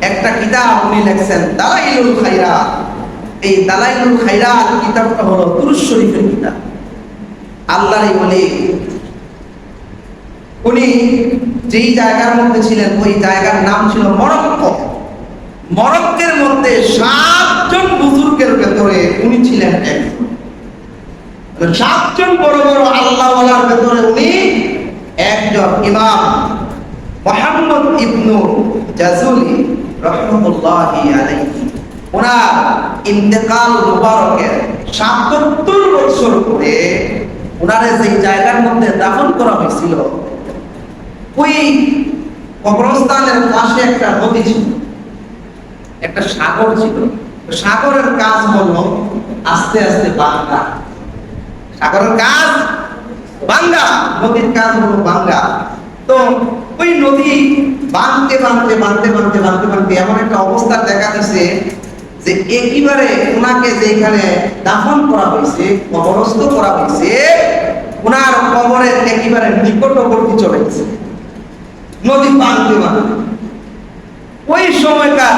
একটা কিতাব উনি লিখছেন দালাইলুল খায়রাত। এই দালাইলুল খায়রাত কিতাবটা হলো দুরূদ শরীফের কিতাব। আল্লাহরই ওলি উনি যেই জায়গার মধ্যে ছিলেন ওই জায়গার নাম ছিল মরক্কো। মরক্কের মধ্যে 7 জন বুজুর্গের ভেতরে উনি ছিলেন একজন। 7 জন বড় বড় আল্লাহওয়ালার ভেতরে উনি একজন। ইমাম মুহাম্মদ ইবনু জাযুলি রাহমাতুল্লাহি আলাইহি ওনার ইন্তেকাল মুবারকের ৭৭ বছর পরে ওনারে যেই জায়গার মধ্যে দাফন করা হয়েছিল ওই কবরস্থানের পাশে একটা নদী ছিল, একটা সাগর ছিল। সাগরের কাজ হলো আস্তে আস্তে ভাঙা। সাগরের কাজ ভাঙা, নদীর কাজ হলো ভাঙা। তো ওই নদী ভাঙতে ভাঙতে ভাঙতে ভাঙতে ভাঙতে ভাঙতে এমন একটা অবস্থা দেখা দিছে যে একেবারে ওনাকে যেখানে দাফন করা হয়েছে, কবরস্থ করা হয়েছে, ওনার কবরের একেবারে নিকটবর্তী চলে গেছে নদী ভাঙতে ভাঙতে। ওই সময়কার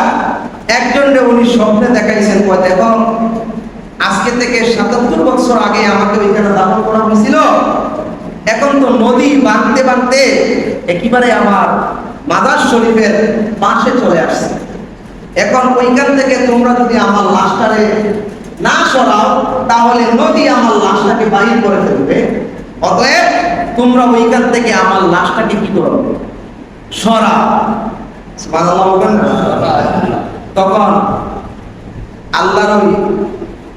একজনকে উনি স্বপ্নে দেখাইছেন, দেখো আজকে থেকে ৭৭ বছর আগে আমাকে ওইখানে দাফন করা হয়েছিল, এখন তো নদী ভাঙতে ভাঙতে একেবারে আমার মাজার শরীফের পাশে চলে আসছে। এখন ওইখান থেকে তোমরা যদি আমার লাশটারে না সরাও তাহলে নদী আমার লাশটাকে বাহির করে ফেলবে। অতএব তোমরা ওইখান থেকে আমার লাশটাকে কি করো, সরাও। সুবহানাল্লাহ বলবেন না? তখন আল্লাহর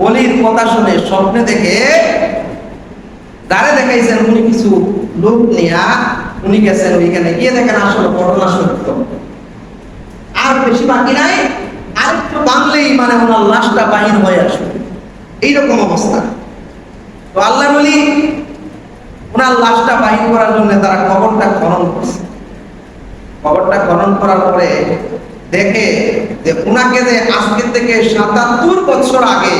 ওলির কথা শুনে স্বপ্নে দেখে যারে দেখাইছেন উনি কিছু লোক নিয়া উনি গেছেন ওইখানে, গিয়ে দেখেন আসলে ঘটনা সত্য, আর বেশি বাকি নাই, আর একটু বাংলেই মানে ওনার লাশটা বাহির হয়ে আসবে, এইরকম অবস্থা। তো আল্লাহর ওলি ওনার লাশটা বাহির করার জন্য তারা কবরটা খনন করছে। কবরটা খনন করার পরে দেখে যে উনাকে যে আজকে থেকে ৭৭ বছর আগে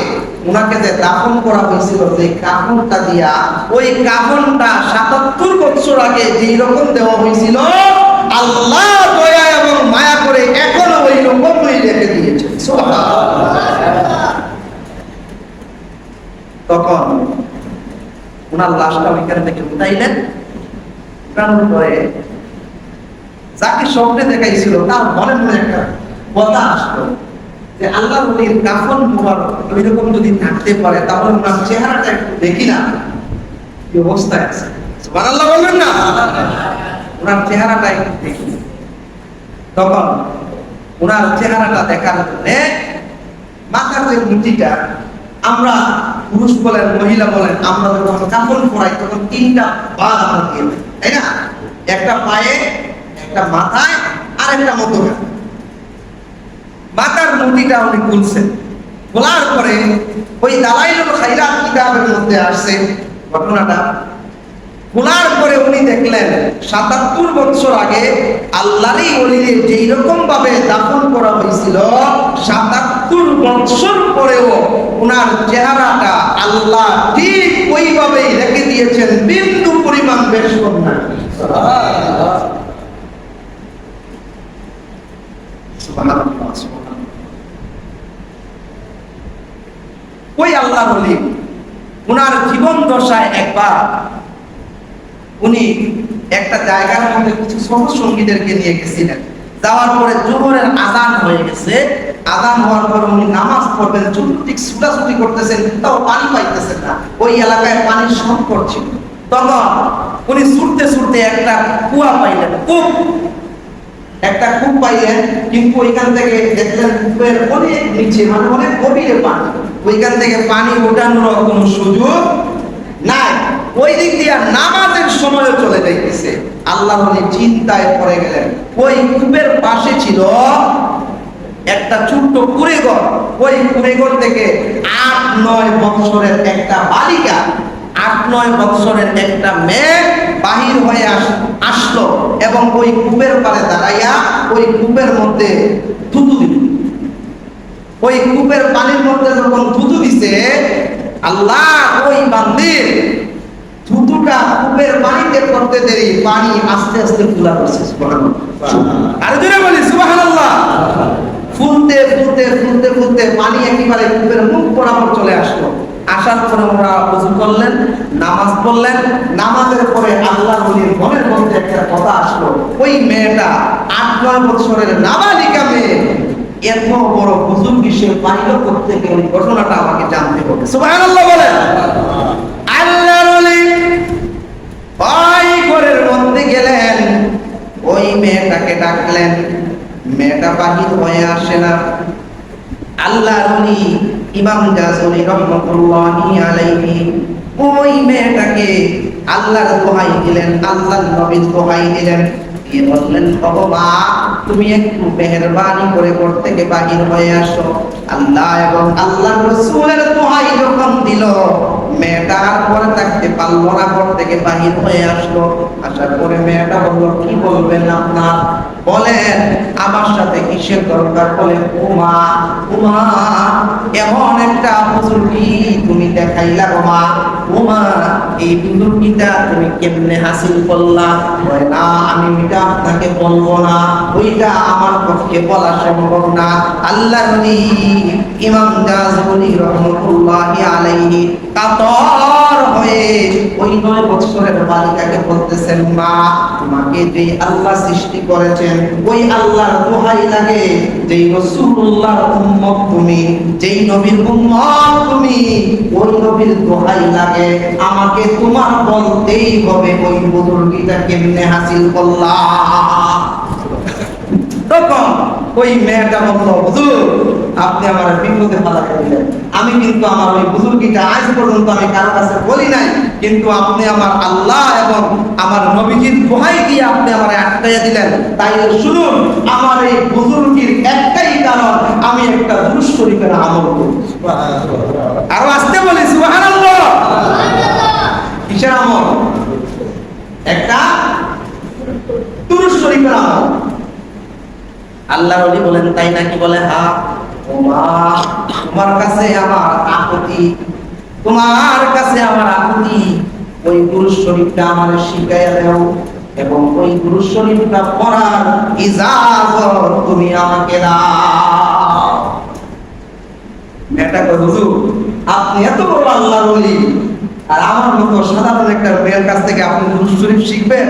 উনাকে যে দাফন করা হয়েছিল, যে কাফনটা দিয়া, ওই কাফনটা ৭৭ বছর আগে যেই রকম দেওয়া হয়েছিল আল্লাহ দয়া এবং মায়া করে এখনো ওই রকমই রেখে দিয়েছে। তখন ওনার লাশটা ওইখান থেকে উঠাইলেন। উঠানোর পরে যাকে স্বপ্নে দেখাইছিল তার মনে মনে একটা কথা আসলো যে আল্লাহ ওলির কাফন মুবারক ওইরকম যদি থাকতে পারে তাহলে ওনার চেহারাটা একটু দেখি না কি অবস্থায় আছে। সুবহানাল্লাহ বলবেন না? ওনার চেহারাটা একটু দেখি। তখন ওনার চেহারাটা দেখার জন্য মাথার যে মুঠিটা, আমরা পুরুষ বলেন মহিলা বলেন আমরা যখন কাফন পরাই তখন 3টা ভাগ আমরা দিয়ে দিই, তাই না? একটা পায়ে, একটা মাথায়, আর একটা মধ্যখানে। মাথার মুঠিটা উনি খুলছেন। খোলার পরে ওই দালাইলুল খায়রাত কিতাবের মধ্যে আসছে ঘটনাটা। খোলার পরে উনি দেখলেন ৭৭ বছর আগে আল্লাহরই ওলিদের যেই রকম ভাবে দাফন করা হয়েছিল ৭৭ বছর পরেও ওনার চেহারাটা আল্লাহ ঠিক ওইভাবেই রেখে দিয়েছেন, বিন্দু পরিমাণ বেশ কম না। ওই আল্লাহর ওলি ওনার জীবন দশায় একবার উনি একটা জায়গার মধ্যে কিছু সঙ্গীদেরকে নিয়ে গেছিলেন। যাওয়ার পরে জোহরের আযান হয়ে গেছে। আযান হওয়ার পরে উনি নামাজ পড়বেন, চতুর্দিক ছুটাছুটি করতেছেন, তাও পানি পাইতেছেন না। ওই এলাকায় পানির সংকট ছিল। তখন উনি ছুটতে ছুটতে একটা কুয়া পাইলেন, একটা কূপ পাইলেন, কিন্তু ওইখান থেকে দেখলেন কূপের অনেক নিচে, মানে অনেক গভীরে পানি, ওইখান থেকে পানি ওঠানোর কোনো সুযোগ নাই। ওই দিক দিয়ে নামাজের সময় চলে যাইতেছে। আল্লাহ চিন্তায় পড়ে গেলেন। ওই কূপের পাশে ছিল একটা ছোট্ট কুঁড়েঘর। ওই কুঁড়েঘর থেকে ৮-৯ বছরের একটা বালিকা, ৮-৯ বছরের একটা মেয়ে বাহির হয়ে আসলো এবং ওই কূপের পাড়ে দাঁড়াইয়া ওই কূপের মধ্যে থুতু দিল। ওই কূপের পানির মধ্যে যখন থুতু দিছে, আল্লাহ ওই বান্দির থুতুটা কূপের পানিতে পড়তে দেরি পানি আস্তে আস্তে ফুলা করছে। সুবহানাল্লাহ। আর জোরে বলি সুবহানাল্লাহ। পানি একেবারে কূপের মুখ বরাবর চলে আসলো। আসার পরে ওরা ওযু করলেন, নামাজ পড়লেন। নামাজের পরে আল্লাহর ওলির মনের মধ্যে একটা কথা আসলো, ওই মেয়েটা ৮-৯ বছরের নাবালিকা মেয়ে, এত বড় বুজুর্গি সে পাইল করতে গেলে ওই ঘটনাটা আমাকে জানতে হবে। সুবহানাল্লাহ বলেন। আল্লাহর ওলি ওই ঘরের মধ্যে গেলেন, ওই মেয়েটাকে ডাকলেন। মেয়েটা বাহির হয়ে আসে না। আল্লাহর ওলি ইমাম জাযুলি রাহমাতুল্লাহি আলাইহি ওই মেয়েটাকে আল্লাহর দোহাই দিলেন, আল্লাহর নবীর দোহাই দিলেন। কি বললেন, ওগো মা, তুমি একটু মেহেরবানি করে ঘর থেকে বাহির হয়ে আসো। আল্লাহ এবং আল্লাহর রাসূলের দোহাই যখন দিল, মেয়েটা আর পরে থাকতে পারলো না, ঘর থেকে বাহির হয়ে আসলো। আসার পরে মেয়েটা বলল, কি বলবেন আপনার? বলেন আমার সাথে কিসের দরকার? বলে, ওমা ওমা, এমন একটা বুজুর্গি তুমি দেখাইলা গো মা। ওমা, এই বুজুর্গিটা তুমি কেমনে হাসিল করলা? বলে, না আমি এটা আপনাকে বলবো না, ওইটা আমার পক্ষে বলা সম্ভব না। আল্লাহর নবী ইমাম জাযুলি রাহমাতুল্লাহি আলাইহি কাতর হয়ে ওই ৯ বছরের বালিকাকে বলতেছেন, মা, তোমাকে যে আল্লাহ সৃষ্টি করেছেন, ওই আল্লাহর দোহাই লাগে, যেই রাসূলুল্লাহর উম্মত তুমি, যেই নবীর উম্মত তুমি, ওই নবীর দোহাই লাগে, আমাকে তোমার বলতেই হবে ওই বুজুর্গিটা কেমনে হাসিল করলা। তখন ওই মেয়েটা বলল, হুজুর আপনি আমার বিপদে ফেলাতে দিলেন। আমি কিন্তু আমার ওই বুজুর্গিটা আজ পর্যন্ত আমি কারো কাছে বলি নাই, কিন্তু আপনি আমার আল্লাহ এবং আমার নবীজির দোহাই দিয়ে আপনি আমার আটকাইয়া দিলেন। তাই শুনুন, আমার এই বুজুর্গির একটাই কারণ, আমি একটা দুরূদ শরীফের আমল করি। আরো আসতে বলি সুবহানাল্লাহ। কিসের আমল? একটা দুরূদ শরীফের আমল। আল্লাহর ওলি বলেন, তাই নাকি? বলে, হ্যাঁ। ওমা, তোমার কাছে আমার আকুতি, তোমার কাছে আমার আকুতি, ওই দুরূদ শরীফটা আমার শিখাইয়া দাও এবং ওই দুরূদ শরীফটা পড়ার ইজাজত তুমি আমাকে দাও। মেয়েটা কয়, হুজুর আপনি এত বড় আল্লাহর ওলি, আর আমার মতো সাধারণ একটা মেয়ের কাছ থেকে আপনি দুরূদ শরীফ শিখবেন?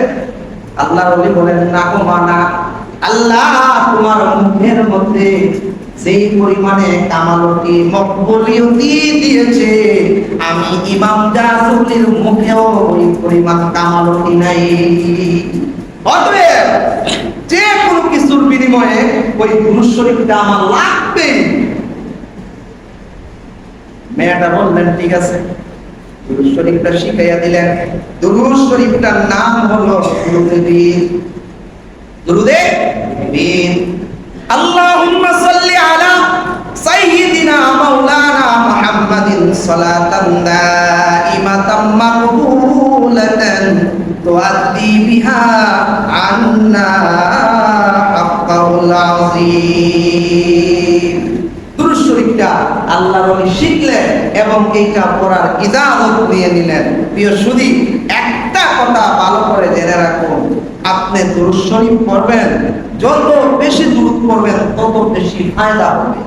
আল্লাহর ওলি বলেন, না গো মা, না। আল্লাহ তোমার মুখের মধ্যে যেই পরিমাণে কামালতি মকবুলিয়তি দিয়েছে, আমি ইমাম জাযুলির মুখেও ওই পরিমাণ কামালতি নাই। অতএব যে কোনো কিছুর বিনিময়ে ওই দুরূদ শরীফটা আমার লাগবে। মেয়েটা বললেন, ঠিক আছে। দুরূদ শরীফটা শিখাইয়া দিলেন। দুরূদ শরীফটার নাম হলো দুরূদে বীর। দুরূদে বীর। আল্লাহুম্মা সাল্লি আলা সাইয়্যিদিনা মাওলানা মুহাম্মাদিন সালাতান দাইমাতাম মাকবুলাতান তুআদ্দি বিহা আন্না হাক্কাল আযীম। দুরূদ শরীফটা আল্লাহর ওলি শিখলেন এবং এইটা পড়ার ইজাজত নিয়ে নিলেন। প্রিয় সুধী, একটা কথা ভালো করে জেনে রাখুন, আপনি দুরূদ শরীফ পড়বেন, যত বেশি দুরূদ পড়বেন তত বেশি ফায়দা হবে।